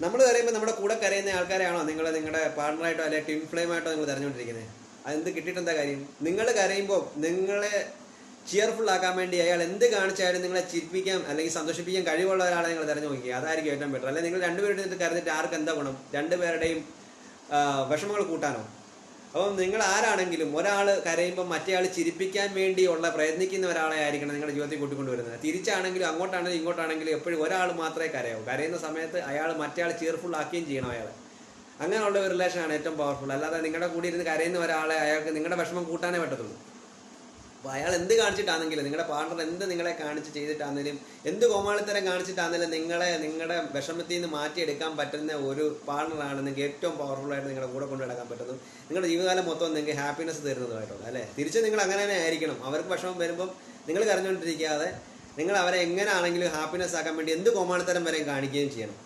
നമ്മൾ കരയുമ്പോൾ നമ്മുടെ കൂടെ കരയുന്ന ആൾക്കാരെയാണോ നിങ്ങൾ നിങ്ങളുടെ പാർട്ണറായിട്ടോ അല്ലെങ്കിൽ ട്വിൻ ഫ്ലെയിമായിട്ടോ നിങ്ങൾ തിരഞ്ഞുകൊണ്ടിരിക്കുന്നത്? അതെന്ത് കിട്ടിയിട്ട് എന്താ കാര്യം? നിങ്ങൾ കരയുമ്പോൾ നിങ്ങളെ ചിയർഫുൾ ആക്കാൻ വേണ്ടി അയാൾ എന്ത് കാണിച്ചാലും നിങ്ങളെ ചിരിപ്പിക്കാൻ അല്ലെങ്കിൽ സന്തോഷിപ്പിക്കാൻ കഴിവുള്ള ഒരാളെ നിങ്ങൾ തിരഞ്ഞു നോക്കി. അതായിരിക്കും ഏറ്റവും ബെറ്റർ. അല്ലെങ്കിൽ നിങ്ങൾ രണ്ടുപേരുടെ കരഞ്ഞിട്ട് ആർക്ക് എന്താ ഗുണം? രണ്ടുപേരുടെയും വിഷമങ്ങൾ കൂട്ടാനോ? അപ്പം നിങ്ങൾ ആരാണെങ്കിലും ഒരാൾ കരയുമ്പോൾ മറ്റേ ആൾ ചിരിപ്പിക്കാൻ വേണ്ടിയുള്ള പ്രയത്നിക്കുന്ന ഒരാളെ ആയിരിക്കണം നിങ്ങളുടെ ജീവിതത്തിൽ കൂട്ടിക്കൊണ്ടുവരുന്നത്. തിരിച്ചാണെങ്കിലും അങ്ങോട്ടാണെങ്കിലും ഇങ്ങോട്ടാണെങ്കിലും എപ്പോഴും ഒരാൾ മാത്രമേ കരയാവൂ. കരയുന്ന സമയത്ത് അയാൾ മറ്റേ ആൾ ചിയർഫുൾ ആക്കുകയും ചെയ്യണം അയാളെ. അങ്ങനെയുള്ള ഒരു റിലേഷനാണ് ഏറ്റവും പവർഫുൾ. അല്ലാതെ നിങ്ങളുടെ കൂടെ ഇരുന്ന് കരയുന്ന ഒരാളെ അയാൾക്ക് നിങ്ങളുടെ വിഷമം കൂട്ടാനേ പറ്റത്തുള്ളൂ. അപ്പോൾ അയാൾ എന്ത് കാണിച്ചിട്ടാണെങ്കിലും, നിങ്ങളുടെ പാർട്ണർ എന്ത് നിങ്ങളെ കാണിച്ച് ചെയ്തിട്ടാണെങ്കിലും, എന്ത് കോമാളിത്തരം കാണിച്ചിട്ടാണെങ്കിലും നിങ്ങളുടെ വിഷമത്തിൽ നിന്ന് മാറ്റിയെടുക്കാൻ പറ്റുന്ന ഒരു പാർട്ണറാണ് നിങ്ങൾക്ക് ഏറ്റവും പവർഫുള്ളായിട്ട് നിങ്ങളുടെ കൂടെ കൊണ്ട് നടക്കാൻ പറ്റുന്നത്. നിങ്ങളുടെ ജീവിതകാലം മൊത്തം നിങ്ങൾക്ക് ഹാപ്പിനെസ് തരുന്നതുമായിട്ടുള്ള, അല്ലേ? തിരിച്ച് നിങ്ങൾ അങ്ങനെ തന്നെ ആയിരിക്കണം. അവർക്ക് വിഷമം വരുമ്പം നിങ്ങൾ കരഞ്ഞുകൊണ്ടിരിക്കാതെ നിങ്ങൾ അവരെ എങ്ങനെയാണെങ്കിലും ഹാപ്പിനെസ് ആക്കാൻ വേണ്ടി എന്ത് കോമാളിത്തരം വരെയും കാണിക്കുകയും ചെയ്യണം.